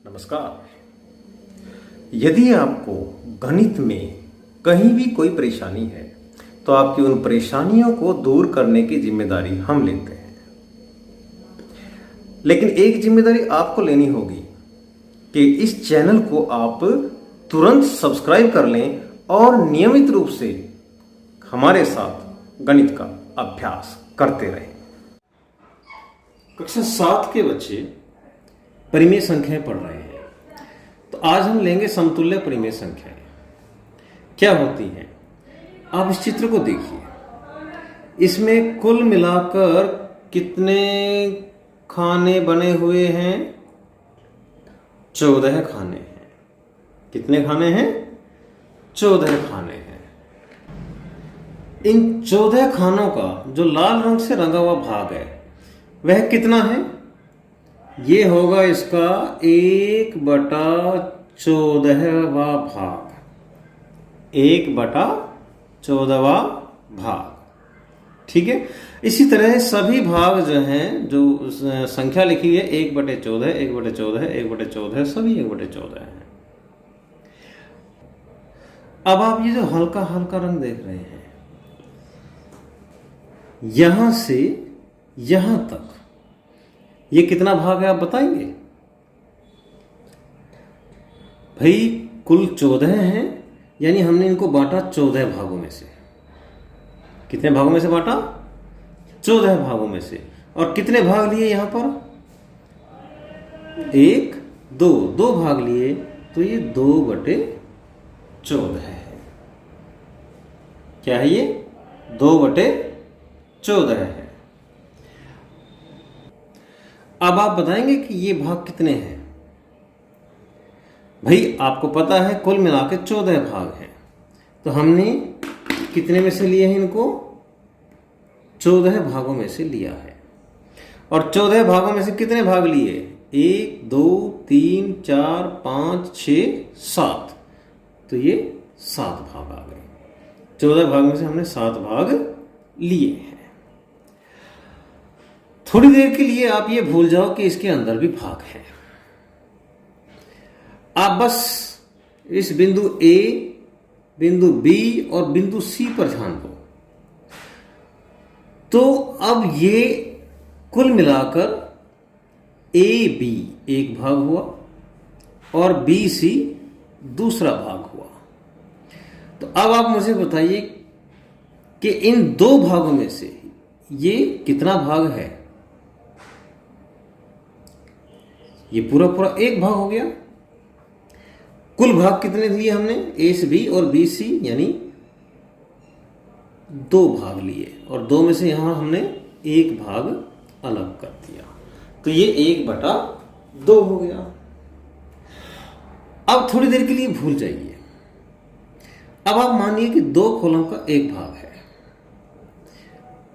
नमस्कार। यदि आपको गणित में कहीं भी कोई परेशानी है तो आपकी उन परेशानियों को दूर करने की जिम्मेदारी हम लेते हैं। लेकिन एक जिम्मेदारी आपको लेनी होगी कि इस चैनल को आप तुरंत सब्सक्राइब कर लें और नियमित रूप से हमारे साथ गणित का अभ्यास करते रहें। कक्षा 7 के बच्चे परिमेय संख्याएं पढ़ रहे हैं, तो आज हम लेंगे समतुल्य परिमेय संख्याएं क्या होती हैं। आप इस चित्र को देखिए, इसमें कुल मिलाकर कितने खाने बने हुए हैं? 14 खाने हैं। कितने खाने हैं? 14 खाने हैं। इन 14 खानों का जो लाल रंग से रंगा हुआ भाग है वह कितना है? ये होगा इसका 1/14वां भाग। 1/14वां भाग, ठीक है। इसी तरह सभी भाग जो हैं, जो संख्या लिखी है 1/14, 1/14, 1/14, सभी 1/14 हैं। अब आप ये जो हल्का हल्का रंग देख रहे हैं, यहां से यहां तक ये कितना भाग है आप बताएंगे? भाई कुल 14 हैं, यानी हमने इनको बांटा 14 भागों में से। कितने भागों में से बांटा? 14 भागों में से। और कितने भाग लिए यहां पर? 1, 2 भाग लिए, तो ये 2/14 है। क्या है ये? 2/14 है। अब आप बताएंगे कि ये भाग कितने हैं? भाई आपको पता है कुल मिला के 14 भाग हैं, तो हमने कितने में से लिए हैं इनको? 14 भागों में से लिया है। और 14 भागों में से कितने भाग लिए? 1, 2, 3, 4, 5, 6, 7। तो ये 7 भाग आ गए। 14 भाग में से हमने 7 भाग लिए हैं। थोड़ी देर के लिए आप ये भूल जाओ कि इसके अंदर भी भाग है। आप बस इस बिंदु A, बिंदु B और बिंदु C पर ध्यान दो। तो अब ये कुल मिलाकर AB एक भाग हुआ और BC दूसरा भाग हुआ। तो अब आप मुझे बताइए कि इन 2 भागों में से ये कितना भाग है? ये पूरा पूरा एक भाग हो गया। कुल भाग कितने दिए हमने? AB और BC, यानी 2 भाग लिए, और 2 में से यहां हमने एक भाग अलग कर दिया, तो ये 1/2 हो गया। अब थोड़ी देर के लिए भूल जाइए। अब आप मानिए कि 2 कॉलम का एक भाग है।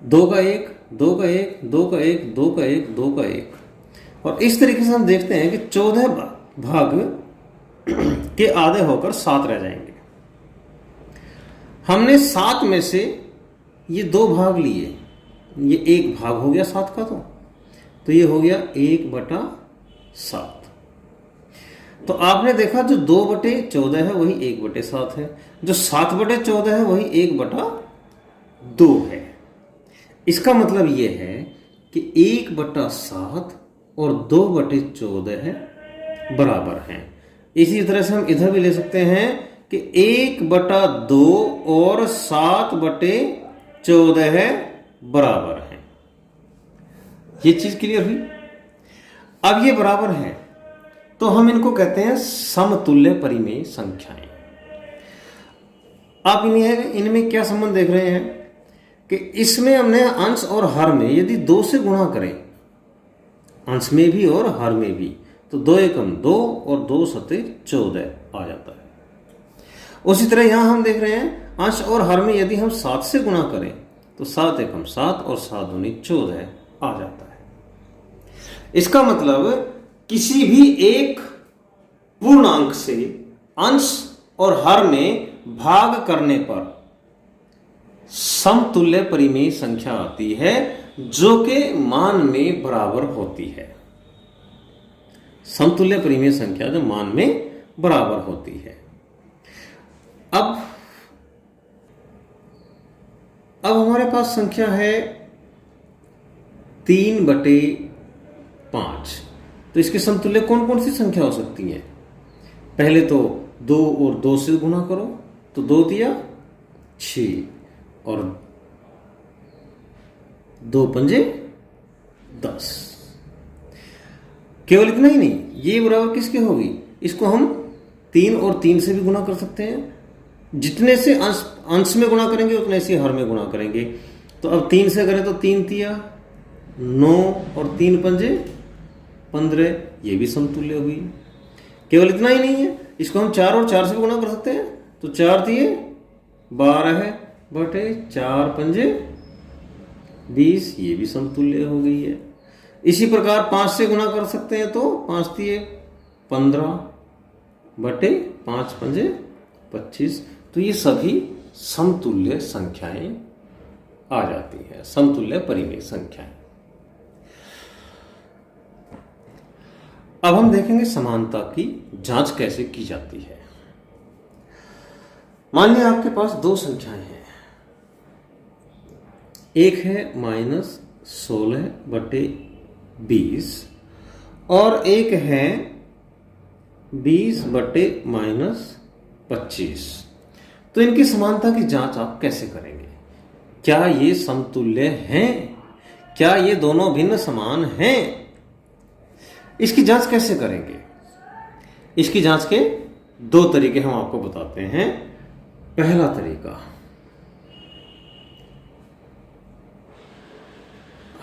2 का 1, 2 का 1, 2 का 1, 2 का 1, 2 का 1। और इस तरीके से हम देखते हैं कि 14 भाग के आधे होकर 7 रह जाएंगे। हमने 7 में से ये 2 भाग लिए, ये एक भाग हो गया 7 का, तो ये हो गया 1/7। तो आपने देखा जो 2/14 है वही 1/7 है, जो 7/14 है वही 1/2 है। इसका मतलब ये है कि 1/7 और 2/14 बराबर हैं। इसी तरह से हम इधर भी ले सकते हैं कि 1/2 और 7/14 बराबर हैं। ये चीज क्लियर हुई? अब ये बराबर है तो हम इनको कहते हैं समतुल्य परिमेय संख्याएं। आप इनमें क्या संबंध देख रहे हैं कि इसमें हमने अंश और हर में यदि 2 से गुणा करें, अंश में भी और हर में भी, तो 2 एकम 2 और 2 सते 14 आ जाता है। उसी तरह यहां हम देख रहे हैं अंश और हर में यदि हम 7 से गुणा करें तो 7 एकम 7 और 7 दूनी 14 आ जाता है। इसका मतलब किसी भी एक पूर्णांक से अंश और हर में भाग करने पर समतुल्य परिमेय संख्या आती है जो के मान में बराबर होती है। समतुल्य परिमेय संख्या जो मान में बराबर होती है। अब हमारे पास संख्या है 3/5। तो इसके समतुल्य कौन कौन सी संख्या हो सकती है? पहले तो 2 और 2 से गुणा करो, तो 2 दिया 6 और 2 पंजे 10। केवल इतना ही नहीं, ये बराबर किसके होगी? इसको हम 3 और 3 से भी गुणा कर सकते हैं। जितने से अंश में गुणा करेंगे उतने से हर में गुणा करेंगे। तो अब 3 से करें तो 3 तिया 9 और 3 पंजे 15, ये भी समतुल्य हुई। केवल इतना ही नहीं है, इसको हम 4 और 4 से भी गुणा कर सकते हैं। तो 4 दिए 12 बटे 4 पंजे 20, ये भी समतुल्य हो गई है। इसी प्रकार 5 से गुणा कर सकते हैं, तो 5 दिए 15 बटे 5 पंजे 25। तो ये सभी समतुल्य संख्याएं आ जाती है, समतुल्य परिमेय संख्याएं। अब हम देखेंगे समानता की जांच कैसे की जाती है। मान लिया आपके पास 2 संख्याएं हैं, एक है -16/20 और एक है 20/-25। तो इनकी समानता की जांच आप कैसे करेंगे? क्या ये समतुल्य हैं? क्या ये दोनों भिन्न समान हैं? इसकी जांच कैसे करेंगे? इसकी जांच के 2 तरीके हम आपको बताते हैं। पहला तरीका,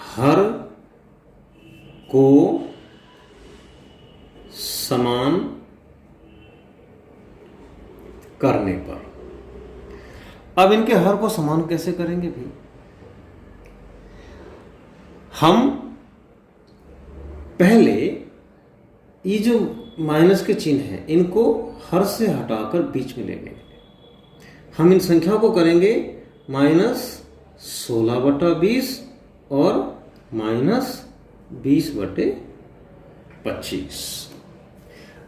हर को समान करने पर। अब इनके हर को समान कैसे करेंगे भाई? हम पहले ये जो माइनस के चिन्ह हैं इनको हर से हटाकर बीच में ले लेंगे। हम इन संख्याओं को करेंगे -16/20 और -20/25।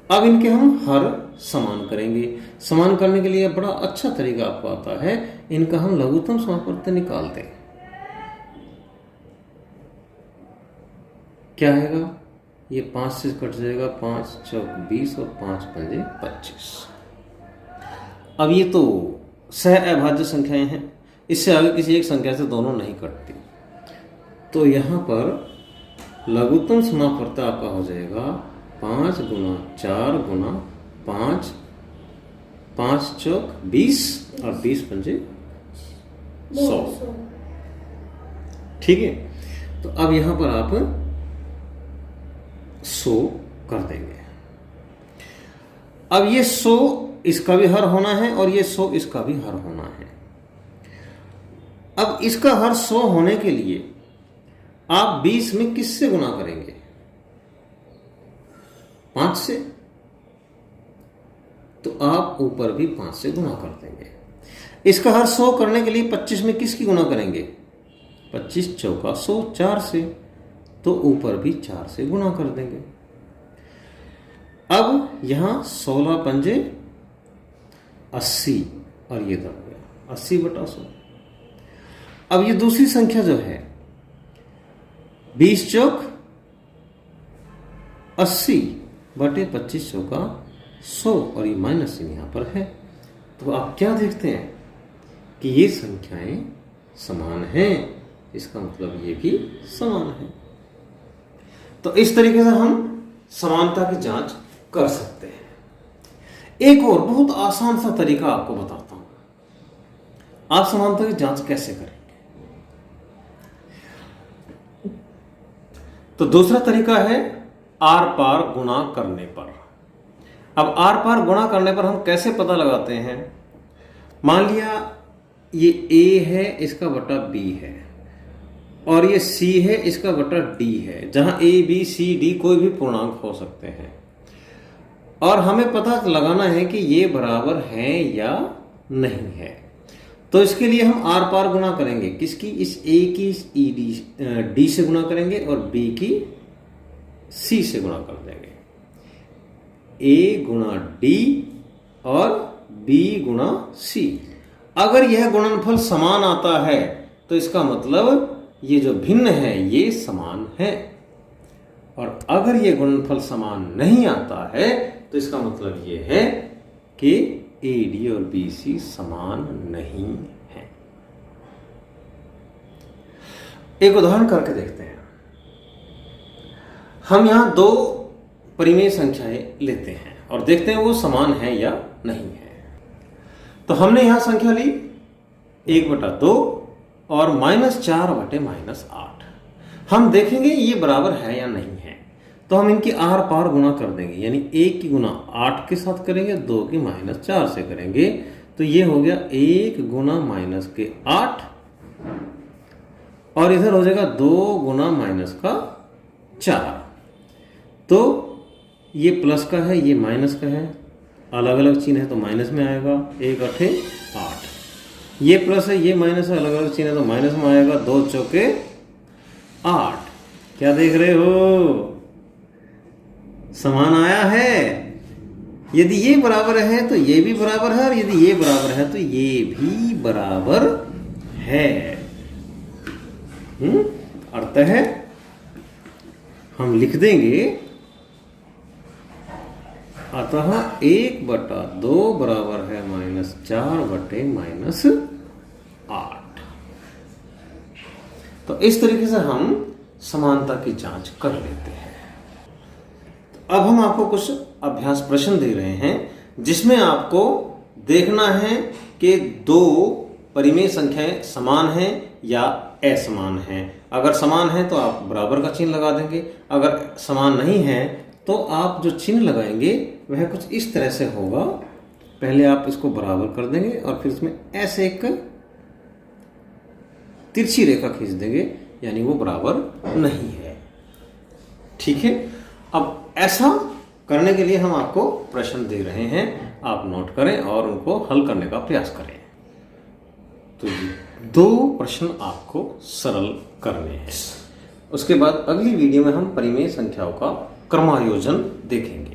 अब इनके हम हर समान करेंगे। समान करने के लिए बड़ा अच्छा तरीका आपको आता है, इनका हम लघुत्तम समापवर्त निकाल दें। क्या आएगा? ये 5 से कट जाएगा, 5 चौक 20 और 5 पंजे 25। अब ये तो सह अभाज्य संख्याएं हैं, इससे आगे किसी एक संख्या से दोनों नहीं कटती। तो यहां पर लघुत्तम समापवर्त आपका हो जाएगा 5 गुना 4 गुना 5, 5 चौक 20 और 20 पंजे 100। ठीक है, तो अब यहां पर आप 100 कर देंगे। अब ये 100 इसका भी हर होना है और ये 100 इसका भी हर होना है। अब इसका हर 100 होने के लिए आप 20 में किससे गुणा करेंगे? 5 से। तो आप ऊपर भी 5 से गुणा कर देंगे। इसका हर 100 करने के लिए 25 में किसकी गुणा करेंगे? 25 चौका 100, 4 से। तो ऊपर भी 4 से गुणा कर देंगे। अब यहां 16 पंजे 80 और ये दब गया 80/100। अब ये दूसरी संख्या जो है 20 चौक 80/25 चौका 100 और ये माइनस यहां पर है। तो आप क्या देखते हैं कि ये संख्याएं समान हैं, इसका मतलब ये भी समान है। तो इस तरीके से हम समानता की जांच कर सकते हैं। एक और बहुत आसान सा तरीका आपको बताता हूं, आप समानता की जांच कैसे करेंगे। तो दूसरा तरीका है आर पार गुणा करने पर। अब आर पार गुणा करने पर हम कैसे पता लगाते हैं? मान लिया ये ए है, इसका बटा बी है, और ये सी है, इसका बटा डी है, जहां ए बी सी डी कोई भी पूर्णांक हो सकते हैं। और हमें पता लगाना है कि ये बराबर है या नहीं है। तो इसके लिए हम आर पार गुणा करेंगे। किसकी? इस ए की डी से गुणा करेंगे और बी की सी से गुणा कर देंगे। A गुणा D और B गुणा C। अगर यह गुणनफल समान आता है तो इसका मतलब ये जो भिन्न है ये समान है, और अगर ये गुणनफल समान नहीं आता है तो इसका मतलब ये है कि AD और BC समान नहीं है। एक उदाहरण करके देखते हैं। हम यहां दो परिमेय संख्याएं लेते हैं और देखते हैं वो समान है या नहीं है। तो हमने यहां संख्या ली 1/2 और -4/-8। हम देखेंगे ये बराबर है या नहीं है, तो हम इनकी आर पार गुणा कर देंगे, यानी 1 की गुणा 8 के साथ करेंगे, 2 की -4 से करेंगे, तो ये हो गया 1 गुणा -8 और इधर हो जाएगा 2 गुणा -4। तो ये प्लस का है, ये माइनस का है, अलग अलग चिन्ह है तो माइनस में आएगा, 1 8 8। ये प्लस है, ये माइनस है, अलग अलग चिन्ह है तो माइनस में आएगा, 2 चौके 8। क्या देख रहे हो, समान आया है। यदि ये बराबर है तो ये भी बराबर है, और यदि ये बराबर है तो ये भी बराबर है। अर्थ है हम लिख देंगे, अतः 1/2 बराबर है -4/-8। तो इस तरीके से हम समानता की जांच कर लेते हैं। तो अब हम आपको कुछ अभ्यास प्रश्न दे रहे हैं जिसमें आपको देखना है कि दो परिमेय संख्याएं समान हैं या असमान हैं। अगर समान है तो आप बराबर का चिन्ह लगा देंगे, अगर समान नहीं है तो आप जो चिन्ह लगाएंगे वह कुछ इस तरह से होगा। पहले आप इसको बराबर कर देंगे और फिर इसमें ऐसे एक तिरछी रेखा खींच देंगे, यानी वो बराबर नहीं है। ठीक है, अब ऐसा करने के लिए हम आपको प्रश्न दे रहे हैं, आप नोट करें और उनको हल करने का प्रयास करें। तो ये 2 प्रश्न आपको सरल करने हैं। उसके बाद अगली वीडियो में हम परिमेय संख्याओं का क्रमायोजन देखेंगे।